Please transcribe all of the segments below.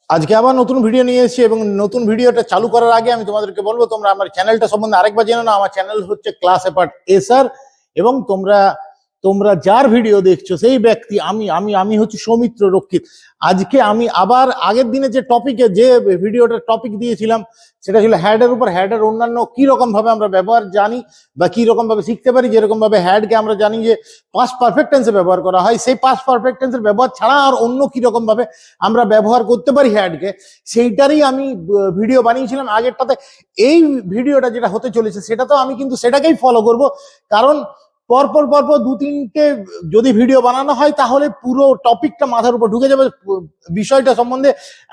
আজকে আবার নতুন ভিডিও নিয়ে এসেছি এবং নতুন ভিডিওটা চালু করার আগে আমি তোমাদেরকে বলবো তোমরা আমার চ্যানেলটা সম্বন্ধে আরেকবার জেনে নাও। আমার চ্যানেল হচ্ছে ক্লাস এপার্ট এসার এবং তোমরা তোমরা যার ভিডিও দেখছো সেই ব্যক্তি আমি আমি আমি হচ্ছে সৌমিত্র রক্ষিত। আজকে আমি আবার আগের দিনে যে টপিকে যে ভিডিওটা টপিক দিয়েছিলাম সেটা ছিল হ্যাডের উপর। হ্যাডের অন্যান্য কি রকম ভাবে আমরা ব্যবহার জানি বা কি রকম ভাবে শিখতে পারি। যেরকম ভাবে হ্যাডকে আমরা জানি যে পাস্ট পারফেক্ট টেন্সে ব্যবহার করা হয়, সেই পাস্ট পারফেক্ট টেন্সের ব্যবহার ছাড়া আর অন্য কি রকম ভাবে আমরা ব্যবহার করতে পারি হ্যাডকে, সেইটারই আমি ভিডিও বানিয়েছিলাম আগেরটাতে। এই ভিডিওটা যেটা হতে চলেছে সেটা তো আমি কিন্তু সেটাকেই ফলো করব, কারণ পরপর পরপর দু তিনটে যদি ভিডিও বানানো হয় তাহলে পুরো টপিকটা মাথার উপর ঢুকে যাবে, বিষয়টা সম্বন্ধে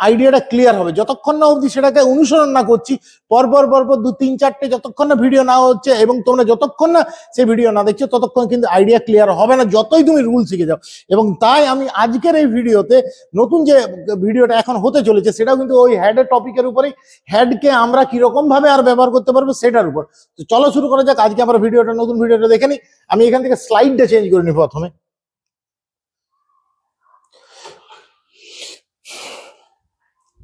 আইডিয়াটা ক্লিয়ার হবে। যতক্ষণ না অবধি সেটাকে অনুসরণ না করছি পরপর পরপর দু তিন চারটে যতক্ষণ না ভিডিও না হচ্ছে এবং তোমরা যতক্ষণ না সেই ভিডিও না দেখছো ততক্ষণ কিন্তু আইডিয়া ক্লিয়ার হবে না, যতই তুমি রুল শিখে যাও। এবং তাই আমি আজকের এই ভিডিওতে নতুন যে ভিডিওটা এখন হতে চলেছে সেটাও কিন্তু ওই হ্যাডের টপিকের উপরেই, হ্যাডকে আমরা কিরকম ভাবে আর ব্যবহার করতে পারবো সেটার উপর। তো চলো শুরু করা যাক। আজকে আমরা ভিডিওটা নতুন ভিডিওটা দেখে নিই। আমি এখান থেকে স্লাইডটা চেঞ্জ করে নিই প্রথমে।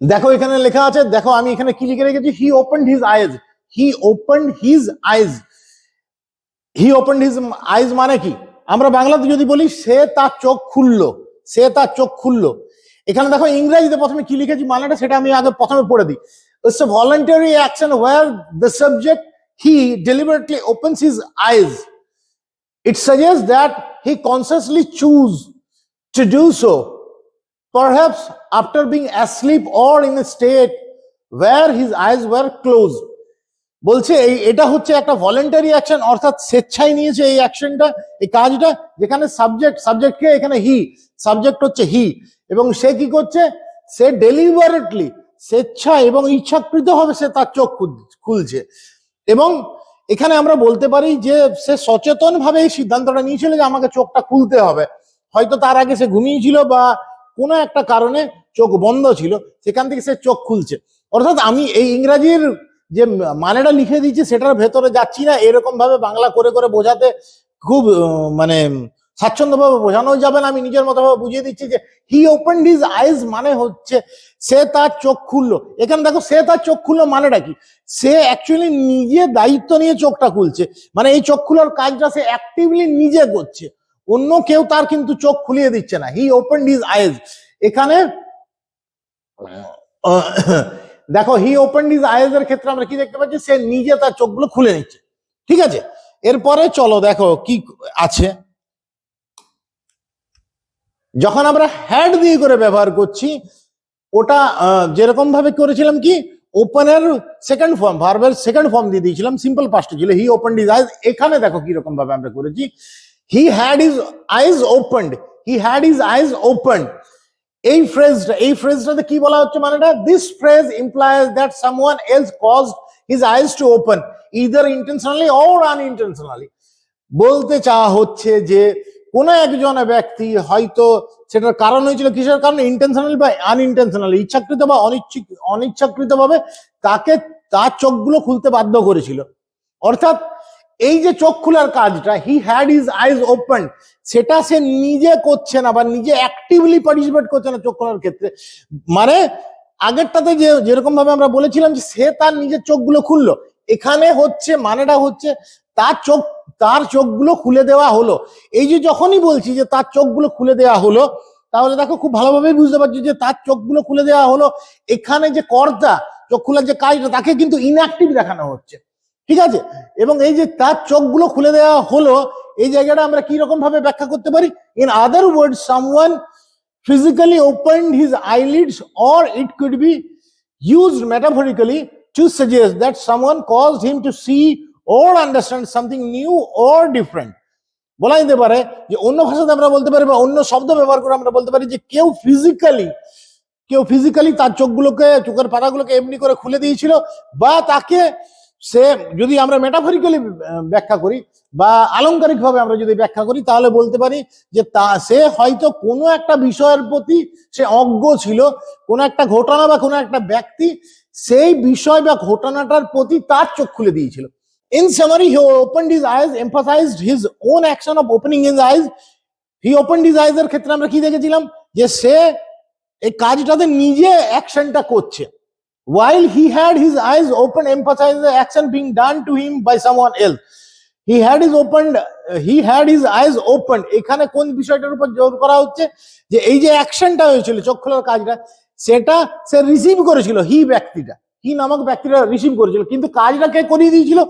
দেখো এখানে লেখা আছে, দেখো আমি এখানে কি লিখে রেখেছি, he opened his eyes. He opened his eyes. He opened his eyes মানে কি? আমরা বাংলাতে যদি বলি সে তার চোখ খুললো, সে তার চোখ খুললো। এখানে দেখো ইংরেজিতে প্রথমে কি লিখেছি মানেটা সেটা আমি আগে প্রথমে পড়ে দিই। It's a voluntary action where the subject he deliberately opens his eyes. It suggests that he consciously choose to do so, perhaps after being asleep or in a state where his eyes were closed. বলছে এটা হচ্ছে একটা voluntary action, অর্থাৎ স্বেচ্ছায় নিয়েছে এই অ্যাকশনটা, এই কাজটা, যেখানে সাবজেক্টকে এখানে সাবজেক্ট হচ্ছে হি, এবং সে কি করছে, সে ডেলিভারেটলি স্বেচ্ছায় এবং ইচ্ছাকৃত ভাবে সে তার চোখ খুলছে। এবং এখানে আমরা বলতে পারি যে সে সচেতন ভাবে এই সিদ্ধান্তটা নিয়েছিল যে আমাকে চোখটা খুলতে হবে। হয়তো তার আগে সে ঘুমিয়েছিল বা কোনো একটা কারণে চোখ বন্ধ ছিল, সেখান থেকে সে চোখ খুলছে। অর্থাৎ আমি এই ইংরাজির যে মানেটা লিখে দিচ্ছি সেটার ভেতরে যাচ্ছি না, এরকম ভাবে বাংলা করে করে বোঝাতে খুব মানে স্বাচ্ছন্দ্যভাবে বোঝানো যাবে না। আমি নিজের মতো ভাবে বুঝিয়ে দিচ্ছি যে হি ওপেন্ড হিজ আইজ মানে হচ্ছে সে তার চোখ খুললো। এখানে দেখো সে তার চোখ খুললো মানেটা কি, সে অ্যাকচুয়ালি নিজে দায়িত্ব নিয়ে চোখটা খুলছে, মানে এই চোখ খোলার কাজটা সে অ্যাক্টিভলি নিজে করছে, অন্য কেউ তার কিন্তু চোখ খুলিয়ে দিচ্ছে না। হি ওপেন্ড হিজ আইজ, এখানে দেখো হি ওপেন্ড হিজ আইজ এর ক্ষেত্রে আমরা কি দেখতে পাচ্ছি, সে নিজে তার চোখগুলো খুলে নিচ্ছে। ঠিক আছে, এরপরে চলো দেখো কি আছে। যখন আমরা হ্যাড দিয়ে করে ব্যবহার করছি ওটা যেরকম ভাবে করেছিলাম কি, ওপেনের সেকেন্ড ফর্ম, ভার্বের সেকেন্ড ফর্ম দিয়ে দিয়েছিলাম, সিম্পল পাস্ট ছিল হি ওপেন্ড হিজ আইজ। এখানে দেখো কি রকম ভাবে আমরা করেছি, he had his eyes opened, he had his eyes opened. এই ফ্রেজটাতে কি বলা হচ্ছে মানেটা, this phrase implies that someone else caused his eyes to open either intentionally or unintentionally. বলতে চাওয়া হচ্ছে যে কোন একজন ব্যক্তি হয়তো সেটার কারণ হয়েছিল, কিসের কারণে, ইন্টেনশনালি বা আনইন্টেনশনালি, ইচ্ছাকৃত বা অনিচ্ছাকৃত ভাবে তাকে তার চোখগুলো খুলতে বাধ্য করেছিল। অর্থাৎ এই যে চোখ খোলার কাজটা, হি হ্যাড হিজ আইজ ওপেন, সেটা সে নিজে করছে না বা নিজে অ্যাক্টিভলি পার্টিসিপেট করছে না চোখ খোলার ক্ষেত্রে। মানে আগেরটাতে যে যেরকম ভাবে আমরা বলেছিলাম যে সে তার নিজের চোখগুলো খুললো, এখানে হচ্ছে মানেটা হচ্ছে তার চোখগুলো খুলে দেওয়া হলো। এই যে যখনই বলছি যে তার চোখগুলো খুলে দেওয়া হলো, তাহলে দেখো খুব ভালোভাবেই বুঝতে পারছি যে তার চোখগুলো খুলে দেওয়া হলো, এখানে যে কর্তা চোখ খোলার যে কাজটা তাকে কিন্তু ইনঅ্যাক্টিভ দেখানো হচ্ছে। ঠিক আছে, এবং এই যে তার চোখগুলো খুলে দেওয়া হলো এই জায়গাটা আমরা কি রকম ভাবে ব্যাখ্যা করতে পারি, in other word someone physically opened his eyelids, or it could be used metaphorically to suggest that someone caused him to see or understand something new or different. বলা যেতে পারে যে অন্য ভাষাতে আমরা বলতে পারি বা অন্য শব্দ ব্যবহার করে আমরা বলতে পারি যে কেউ ফিজিক্যালি তার চোখগুলোকে, চোখের পাতাগুলোকে এমনি করে খুলে দিয়েছিল, বা তাকে সে যদি আমরা মেটাফরিক্যালি ব্যাখ্যা করি বা আলংকারিক ভাবে আমরা যদি ব্যাখ্যা করি তাহলে বলতে পারি যে সে হয়তো কোনো একটা বিষয়ের প্রতি সে অজ্ঞ ছিল, কোনো একটা ঘটনা বা কোনো একটা ব্যক্তি সেই বিষয় বা ঘটনাটার প্রতি তার চোখ খুলে দিয়েছিল। In summary, he opened his eyes, emphasized his own action of opening his eyes. He opened his eyes এর ক্ষেত্রে আমরা কি দেখেছিলাম যে সে এই কাজটাতে নিজে অ্যাকশনটা করছে। while he had his eyes open emphasize the action being done to him by someone else. he had his eyes opened, এখানে কোন বিষয়টার উপর জোর করা হচ্ছে যে এই যে অ্যাকশনটা হয়েছিল চোখ খোলার কাজটা, সেটা সে রিসিভ করেছিল, হি নামক ব্যক্তিটা রিসিভ করেছিল, কিন্তু কাজটা কে করিয়ে দিয়েছিল?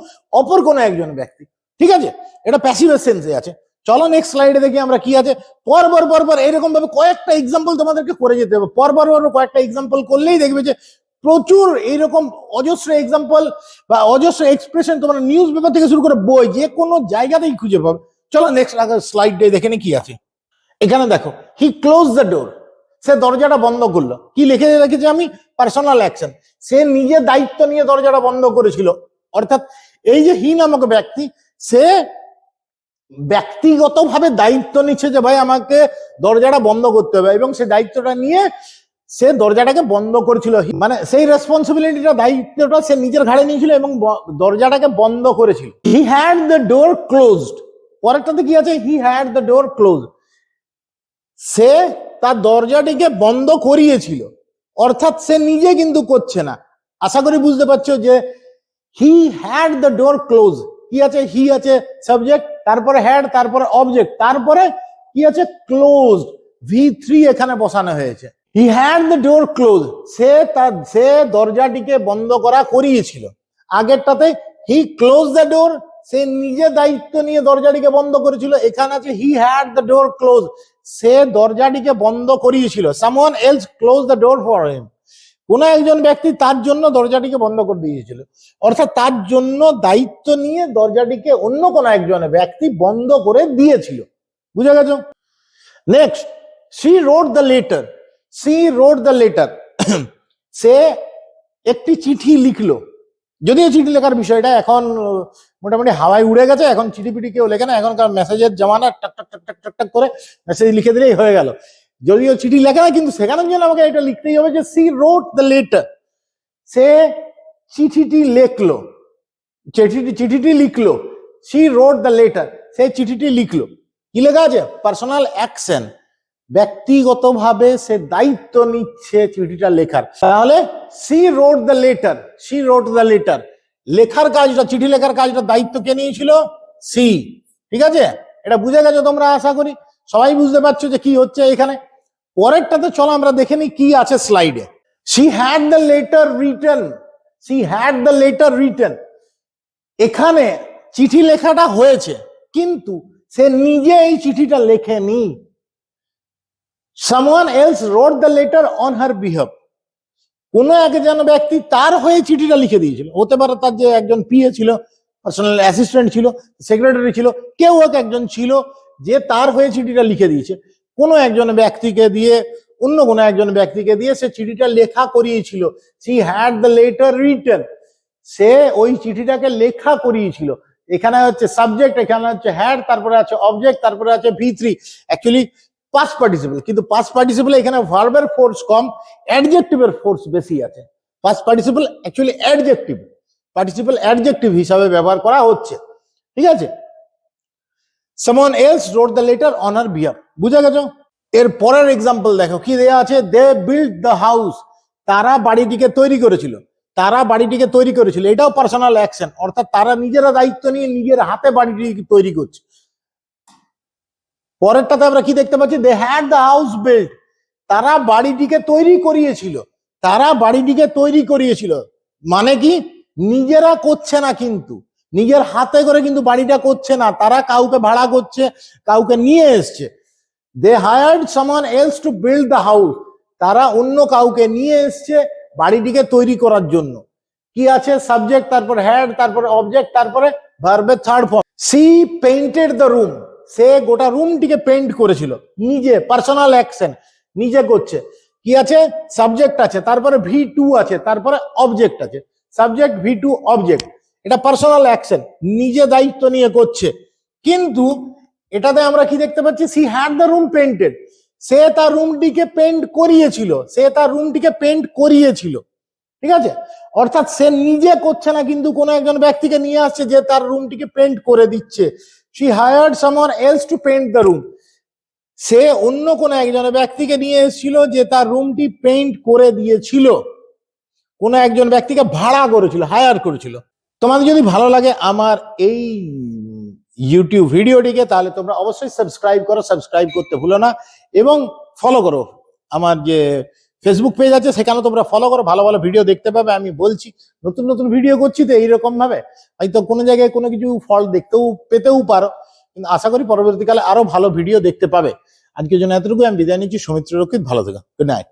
অপর কোনো একজন ব্যক্তি। ঠিক আছে, এটা প্যাসিভের সেন্সে আছে। চলো নেক্সট স্লাইডে দেখি আমরা কি আছে। পরপর এরকম ভাবে কয়েকটা এক্সাম্পল তোমাদেরকে করে যেতে হবে। পরপর কয়েকটা এক্সাম্পল করলেই দেখবে যে প্রচুর এইরকম অজস্র এক্সাম্পল বা অজস্র এক্সপ্রেশন তোমরা নিউজ পেপার থেকে শুরু করে বই যে কোনো জায়গাতেই খুঁজে পাবে। চলো নেক্সট স্লাইড দেখে নি কি আছে। এখানে দেখো, হি ক্লোজ দ্য ডোর, সে দরজাটা বন্ধ করলো। কি লিখে রেখেছি আমি? Personal action. সে নিজে দায়িত্ব নিয়ে দরজাটা বন্ধ করেছিল। অর্থাৎ এই যে হি নামক ব্যক্তি, সে ব্যক্তিগতভাবে দায়িত্ব নিচ্ছে যে ভাই আমাকে দরজাটা বন্ধ করতে হবে, এবং সে দায়িত্বটা নিয়ে সে দরজাটাকে বন্ধ করেছিল। মানে সেই রেসপন্সিবিলিটিটা, দায়িত্বটা সে নিজের ঘাড়ে নিয়েছিল এবং দরজাটাকে বন্ধ করেছিল। He had the door closed, পরেরটাতে কি আছে? He had the door close, সে তার দরজাটিকে বন্ধ করিয়েছিল। অর্থাৎ সে নিজে কিন্তু করছে না। আশা করি বুঝতে পারছো যে হি হ্যাড দ্য ডোর ক্লোজ, কি আছে? হি আছে সাবজেক্ট, তারপরে হ্যাড, তারপরে অবজেক্ট, তারপরে কি আছে? ক্লোজ, V3 এখানে বসানো হয়েছে। He had the door close, সে দরজাটিকে বন্ধ করা করিয়েছিল। আগেরটাতে হি ক্লোজ দ্য ডোর, সে নিজে দায়িত্ব নিয়ে দরজাটিকে বন্ধ করেছিল। এখানে আছে he had the door close, সে দরজাটিকে বন্ধ করিয়েছিল। Someone else close the door for him, কোন একজন ব্যক্তি তার জন্য দরজাটিকে বন্ধ করে দিয়েছিল। অর্থাৎ তার জন্য দায়িত্ব নিয়ে দরজাটিকে অন্য কোন একজন ব্যক্তি বন্ধ করে দিয়েছিল। বুঝা গেছো? Next, she wrote the letter, সে একটি চিঠি লিখলো। যদিও চিঠি লেখার বিষয়টা এখন মোটামুটি হাওয়ায় উড়ে গেছে, এখন চিঠি পিঠি কেউ লেখে না, এখনকার মেসেজের জামানা, টাক টাক টাক টাক টাক টাক করে মেসেজ লিখে দিলেই হয়ে গেল। যদিও চিঠি লেখা না, কিন্তু সেখানের জন্য আমাকে এটা লিখতেই হবে যে she wrote the letter, সে চিঠিটি লিখলো, চিঠিটি লিখলো। she wrote the letter, সে চিঠিটি লিখলো। কি লেখা আছে? পার্সোনাল অ্যাকশন, ব্যক্তিগতভাবে সে দায়িত্ব নিচ্ছে চিঠিটা লেখার। তাহলে she wrote the letter, লেখার কাজটা, চিঠি লেখার কাজটা দায়িত্ব কে নিয়েছিল? সি। ঠিক আছে, এটা বুঝে গেছো তোমরা? আশা করি সবাই বুঝতে পারছো যে কি হচ্ছে এখানে। পরেরটাতে চলো আমরা দেখে নিই কি আছে স্লাইডে। she had the letter written, এখানে চিঠি লেখাটা হয়েছে, কিন্তু সে নিজে এই চিঠিটা লেখেনি। someone else wrote the letter on her behalf, কোন একজন ব্যক্তি তার হয়ে চিঠিটা লিখে দিয়েছিল। হতে পারে তার যে একজন পিএ ছিল, পার্সোনাল অ্যাসিস্ট্যান্ট ছিল, সেক্রেটারি ছিল, কেউ একজন ছিল যে তার হয়ে চিঠিটা লিখে দিয়েছে। কোনো একজন ব্যক্তিকে দিয়ে, অন্য কোনো একজন ব্যক্তিকে দিয়ে সে চিঠিটা লেখা করিয়েছিল। she had the letter written, সে ওই চিঠিটাকে লেখা করিয়েছিল। এখানে হচ্ছে সাবজেক্ট, এখানে হচ্ছে হ্যাড, তারপরে আছে অবজেক্ট, তারপরে আছে V3। অ্যাকচুয়ালি পাস্ট পার্টিসিপল, কিন্তু পাস্ট পার্টিসিপল এখানে ভার্বের ফোর্স কম, অ্যাডজেক্টিভের ফোর্স বেশি আছে। Past participle actually adjective, participle adjective হিসাবে ব্যবহার করা হচ্ছে। ঠিক আছে, someone else wrote the letter on her behalf, বুঝা গেছো? এর পরের এক্সাম্পল দেখো কি দেয়া আছে। they built the house, তারা বাড়িটিকে তৈরি করেছিল। এটাও পার্সোনাল অ্যাকশন, অর্থাৎ তারা নিজেরা দায়িত্ব নিয়ে নিজের হাতে বাড়িটিকে তৈরি করছে। পরেরটাতে আমরা কি দেখতে পাচ্ছি? they had the house built, তারা বাড়িটিকে তৈরি করিয়েছিল। মানে কি? নিজেরা করছে না, কিন্তু নিজের হাতে করে কিন্তু বাড়িটা করছে না, তারা কাউকে ভাড়া করছে, কাউকে নিয়ে এসছে। they hired someone else to build the house, তারা অন্য কাউকে নিয়ে এসছে বাড়িটিকে তৈরি করার জন্য। কি আছে? সাবজেক্ট, তারপর হ্যাড, তারপরে অবজেক্ট, তারপরে ভার্বের third form. she painted the room, সে গোটা রুমটিকে পেইন্ট করেছিল নিজে, পার্সোনাল অ্যাকশন, নিজে করছে। কি আছে? সাবজেক্ট আছে, তারপরে V2 আছে, তারপরে অবজেক্ট আছে। সাবজেক্ট, V2, অবজেক্ট, এটা পার্সোনাল অ্যাকশন, নিজে দায়িত্ব নিয়ে করছে। কিন্তু এটাতে আমরা কি দেখতে পাচ্ছি? she had the room painted, সে তার রুমটিকে পেইন্ট করিয়েছিল। ঠিক আছে, অর্থাৎ সে নিজে করছে না, কিন্তু কোন একজন ব্যক্তিকে নিয়ে আসছে যে তার রুমটিকে পেইন্ট করে দিচ্ছে। she hired someone else to paint the room, সে অন্য কোনো একজন ব্যক্তিকে নিয়ে এসেছিল যে তার রুমটি পেইন্ট করে দিয়েছিল, কোনো একজন ব্যক্তিকে ভাড়া করেছিল, হায়ার করেছিল। তোমাদের যদি ভালো লাগে আমার এই ইউটিউব ভিডিওটিকে, তাহলে তোমরা অবশ্যই সাবস্ক্রাইব করো, সাবস্ক্রাইব করতে ভুলো না, এবং ফলো করো আমার যে ফেসবুক পেজ আছে, সেখানে তোমরা ফলো করো, ভালো ভালো ভিডিও দেখতে পাবে। আমি বলছি নতুন নতুন ভিডিও করছি তো এইরকম ভাবে, হয়তো কোনো জায়গায় কোনো কিছু ফল পেতেও পারো, কিন্তু আশা করি পরবর্তীকালে আরো ভালো ভিডিও দেখতে পাবে। আজকের জন্য এতটুকু, আমি বিদায় নিচ্ছি। সৌমিত্র রক্ষিত, ভালো থেকো, গুড নাইট।